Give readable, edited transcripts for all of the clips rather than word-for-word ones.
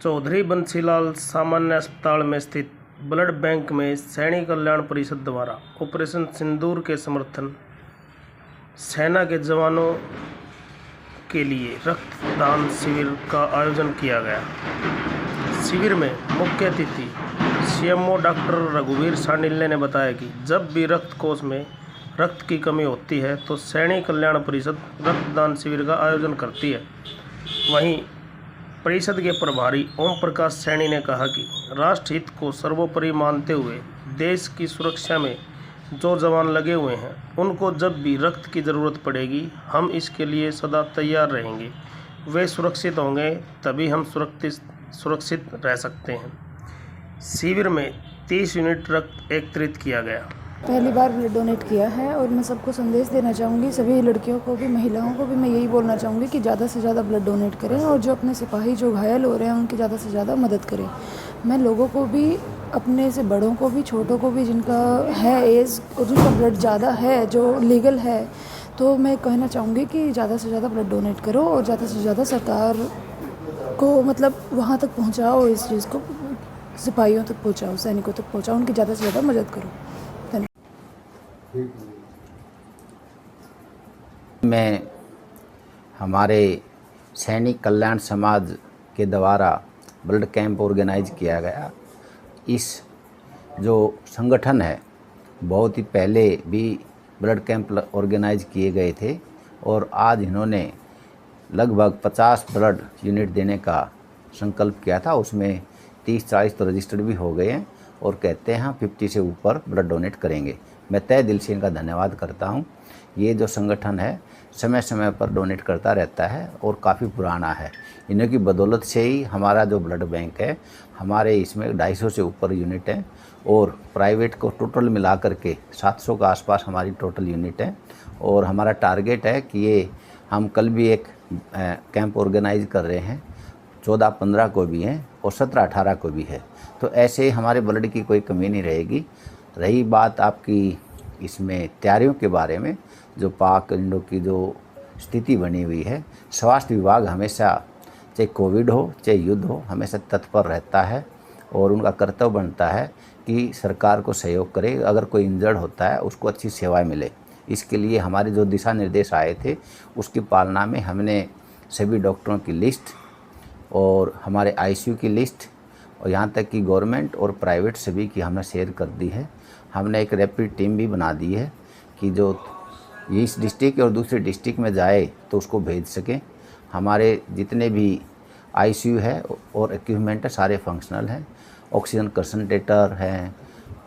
चौधरी बंसीलाल सामान्य अस्पताल में स्थित ब्लड बैंक में सैनिक कल्याण परिषद द्वारा ऑपरेशन सिंदूर के समर्थन सेना के जवानों के लिए रक्तदान शिविर का आयोजन किया गया। शिविर में मुख्य अतिथि सीएमओ डॉक्टर रघुवीर शांडिल्य ने बताया कि जब भी रक्त कोष में रक्त की कमी होती है तो सैनिक कल्याण परिषद रक्तदान शिविर का आयोजन करती है। वहीं परिषद के प्रभारी ओम प्रकाश सैनी ने कहा कि राष्ट्र हित को सर्वोपरि मानते हुए देश की सुरक्षा में जो जवान लगे हुए हैं उनको जब भी रक्त की ज़रूरत पड़ेगी हम इसके लिए सदा तैयार रहेंगे। वे सुरक्षित होंगे तभी हम सुरक्षित रह सकते हैं। शिविर में 30 यूनिट रक्त एकत्रित किया गया। पहली बार ब्लड डोनेट किया है और मैं सबको संदेश देना चाहूँगी, सभी लड़कियों को भी महिलाओं को भी मैं यही बोलना चाहूँगी कि ज़्यादा से ज़्यादा ब्लड डोनेट करें और जो अपने सिपाही जो घायल हो रहे हैं उनकी ज़्यादा से ज़्यादा मदद करें। मैं लोगों को भी, अपने से बड़ों को भी, छोटों को भी, जिनका है एज और जिनका ब्लड ज़्यादा है, जो लीगल है, तो मैं कहना चाहूँगी कि ज़्यादा से ज़्यादा ब्लड डोनेट करो और ज़्यादा से ज़्यादा सरकार को मतलब वहाँ तक पहुँचाओ, इस चीज़ को सिपाहियों तक पहुँचाओ, सैनिकों तक पहुँचाओ, उनकी ज़्यादा से ज़्यादा मदद करो। में हमारे सैनिक कल्याण समाज के द्वारा ब्लड कैंप ऑर्गेनाइज किया गया। इस जो संगठन है बहुत ही पहले भी ब्लड कैंप ऑर्गेनाइज किए गए थे और आज इन्होंने लगभग 50 ब्लड यूनिट देने का संकल्प किया था। उसमें 30-40 तो रजिस्टर्ड भी हो गए हैं और कहते हैं 50 से ऊपर ब्लड डोनेट करेंगे। मैं तहे दिल से इनका धन्यवाद करता हूं। ये जो संगठन है समय समय पर डोनेट करता रहता है और काफ़ी पुराना है। इन्हीं की बदौलत से ही हमारा जो ब्लड बैंक है, हमारे इसमें 250 से ऊपर यूनिट हैं और प्राइवेट को टोटल मिला करके 700 के आसपास हमारी टोटल यूनिट है। और हमारा टारगेट है कि ये हम कल भी एक कैंप ऑर्गेनाइज कर रहे हैं, 14-15 को भी हैं और 17-18 को भी है। तो ऐसे हमारे ब्लड की कोई कमी नहीं रहेगी। रही बात आपकी इसमें तैयारियों के बारे में, जो पाक इंडो की जो स्थिति बनी हुई है, स्वास्थ्य विभाग हमेशा चाहे कोविड हो चाहे युद्ध हो हमेशा तत्पर रहता है और उनका कर्तव्य बनता है कि सरकार को सहयोग करे। अगर कोई इंजर्ड होता है उसको अच्छी सेवाएं मिले। इसके लिए हमारे जो दिशा निर्देश आए थे उसकी पालना में हमने सभी डॉक्टरों की लिस्ट और हमारे आईसीयू की लिस्ट और यहाँ तक कि गवर्नमेंट और प्राइवेट सभी की हमने शेयर कर दी है। हमने एक रैपिड टीम भी बना दी है कि जो इस डिस्ट्रिक्ट और दूसरे डिस्ट्रिक्ट में जाए तो उसको भेज सकें। हमारे जितने भी आईसीयू है और इक्विपमेंट है सारे फंक्शनल हैं। ऑक्सीजन कंसंट्रेटर हैं,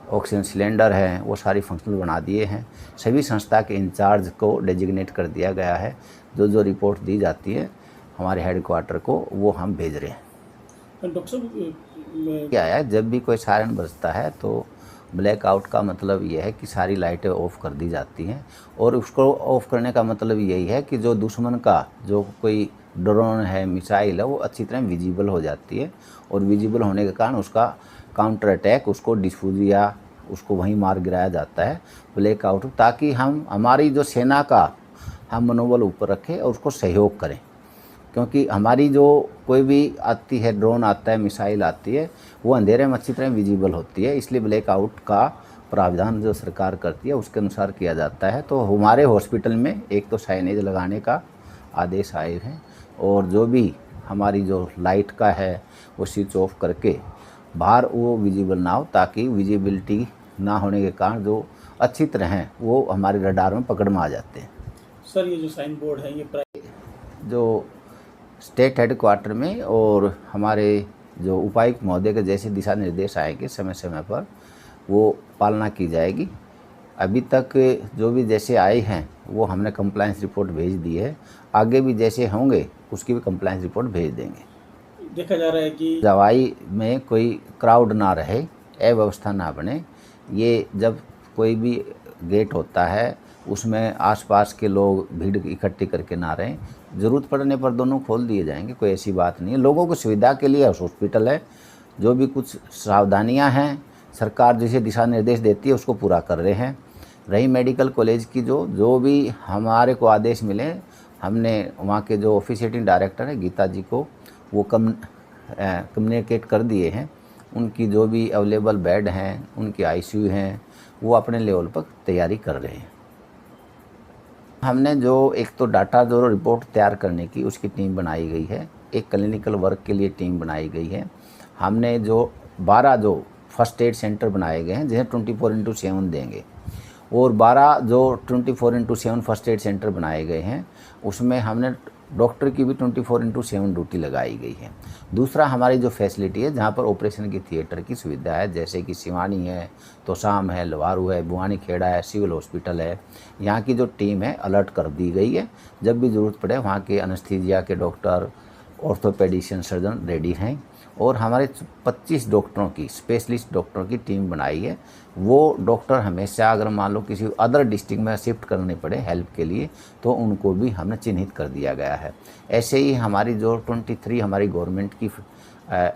ऑक्सीजन सिलेंडर हैं, वो सारी फंक्शनल बना दिए हैं। सभी संस्था के इंचार्ज को डेजिग्नेट कर दिया गया है। जो जो रिपोर्ट दी जाती है हमारे हेडक्वार्टर को वो हम भेज रहे हैं। डॉक्टर साहब क्या है, जब भी कोई सायरन बजता है तो ब्लैकआउट का मतलब ये है कि सारी लाइटें ऑफ़ कर दी जाती हैं और उसको ऑफ़ करने का मतलब यही है कि जो दुश्मन का जो कोई ड्रोन है, मिसाइल है, वो अच्छी तरह विजिबल हो जाती है और विजिबल होने के कारण उसका काउंटर अटैक, उसको डिफ्यूज या उसको वहीं मार गिराया जाता है ब्लैकआउट, ताकि हम हमारी जो सेना का हम मनोबल ऊपर रखें और उसको सहयोग करें। क्योंकि हमारी जो कोई भी आती है, ड्रोन आता है, मिसाइल आती है, वो अंधेरे में अच्छी तरह विजिबल होती है। इसलिए ब्लैकआउट का प्रावधान जो सरकार करती है उसके अनुसार किया जाता है। तो हमारे हॉस्पिटल में एक तो साइनेज लगाने का आदेश आए हैं और जो भी हमारी जो लाइट का है वो स्विच ऑफ करके बाहर वो विजिबल ना हो, ताकि विजिबिलिटी ना होने के कारण जो अच्छी तरह हैं वो हमारे रडार में पकड़ में आ जाते हैं। सर ये जो साइन बोर्ड है ये जो स्टेट हेडक्वार्टर में और हमारे जो उपायुक्त महोदय के जैसे दिशा निर्देश आएंगे समय समय पर वो पालना की जाएगी। अभी तक जो भी जैसे आए हैं वो हमने कंप्लायंस रिपोर्ट भेज दी है। आगे भी जैसे होंगे उसकी भी कंप्लायंस रिपोर्ट भेज देंगे। देखा जा रहा है कि दवाई में कोई क्राउड ना रहे, अव्यवस्था ना बने। ये जब कोई भी गेट होता है उसमें आसपास के लोग भीड़ इकट्ठी करके ना रहें। ज़रूरत पड़ने पर दोनों खोल दिए जाएंगे, कोई ऐसी बात नहीं है। लोगों को सुविधा के लिए हॉस्पिटल है। जो भी कुछ सावधानियां हैं सरकार जिसे दिशा निर्देश देती है उसको पूरा कर रहे हैं। रही मेडिकल कॉलेज की जो भी हमारे को आदेश मिले, हमने वहाँ के जो ऑफिशिएटिंग डायरेक्टर है गीता जी को वो कम्युनिकेट कर दिए हैं। उनकी जो भी अवेलेबल बेड हैं, उनकी आईसीयू हैं, वो अपने लेवल पर तैयारी कर रहे हैं। हमने जो एक तो डाटा जो रिपोर्ट तैयार करने की उसकी टीम बनाई गई है, एक क्लिनिकल वर्क के लिए टीम बनाई गई है। हमने जो 12 जो फर्स्ट एड सेंटर बनाए गए हैं जिन्हें 24/7 देंगे, और 12 जो 24/7 फर्स्ट एड सेंटर बनाए गए हैं उसमें हमने डॉक्टर की भी 24/7 ड्यूटी लगाई गई है। दूसरा, हमारी जो फैसिलिटी है जहाँ पर ऑपरेशन की थिएटर की सुविधा है, जैसे कि सिवानी है, तोसाम है, लवारू है, बुआनी खेड़ा है, सिविल हॉस्पिटल है, यहाँ की जो टीम है अलर्ट कर दी गई है। जब भी ज़रूरत पड़े वहाँ के एनेस्थीसिया के डॉक्टर, ऑर्थोपेडिशियन सर्जन रेडी हैं। और हमारे 25 डॉक्टरों की, स्पेशलिस्ट डॉक्टरों की टीम बनाई है। वो डॉक्टर हमेशा अगर मान लो किसी अदर डिस्ट्रिक्ट में शिफ्ट करने पड़े हेल्प के लिए तो उनको भी हमने चिन्हित कर दिया गया है। ऐसे ही हमारी जो 23 हमारी गवर्नमेंट की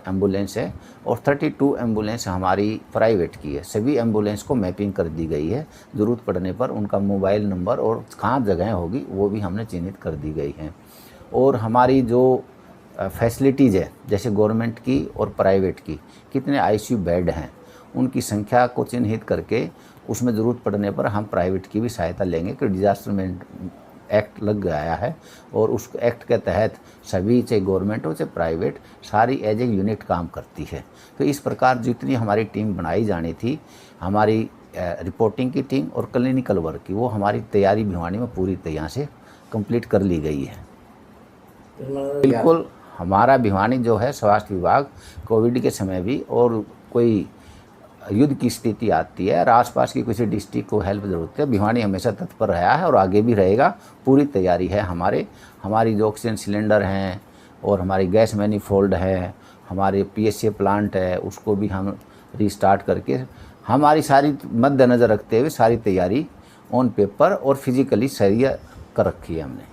एम्बुलेंस है और 32 एम्बुलेंस हमारी प्राइवेट की है। सभी एम्बुलेंस को मैपिंग कर दी गई है। ज़रूरत पड़ने पर उनका मोबाइल नंबर और कहाँ जगह होगी वो भी हमने चिन्हित कर दी गई हैं। और हमारी जो फैसिलिटीज़ है जैसे गवर्नमेंट की और प्राइवेट की, कितने आईसीयू बेड हैं उनकी संख्या को चिन्हित करके उसमें ज़रूरत पड़ने पर हम प्राइवेट की भी सहायता लेंगे कि डिजास्टर मैनेजमेंट एक्ट लग गया है और उस एक्ट के तहत सभी, चाहे गवर्नमेंट हो चाहे प्राइवेट, सारी एज ए यूनिट काम करती है। तो इस प्रकार जितनी हमारी टीम बनाई जानी थी, हमारी रिपोर्टिंग की टीम और क्लिनिकल वर्क की, वो हमारी तैयारी भिवानी में पूरी तरह से कंप्लीट कर ली गई है। बिल्कुल, हमारा भिवानी जो है स्वास्थ्य विभाग कोविड के समय भी और कोई युद्ध की स्थिति आती है और आसपास की किसी डिस्ट्रिक्ट को हेल्प ज़रूरत है, भिवानी हमेशा तत्पर रहा है और आगे भी रहेगा। पूरी तैयारी है हमारी जो ऑक्सीजन सिलेंडर हैं और हमारी गैस मैनीफोल्ड है, हमारे पीएसए प्लांट है, उसको भी हम रीस्टार्ट करके हमारी सारी मद्देनज़र रखते हुए सारी तैयारी ऑन पेपर और फिजिकली सही कर रखी है हमने।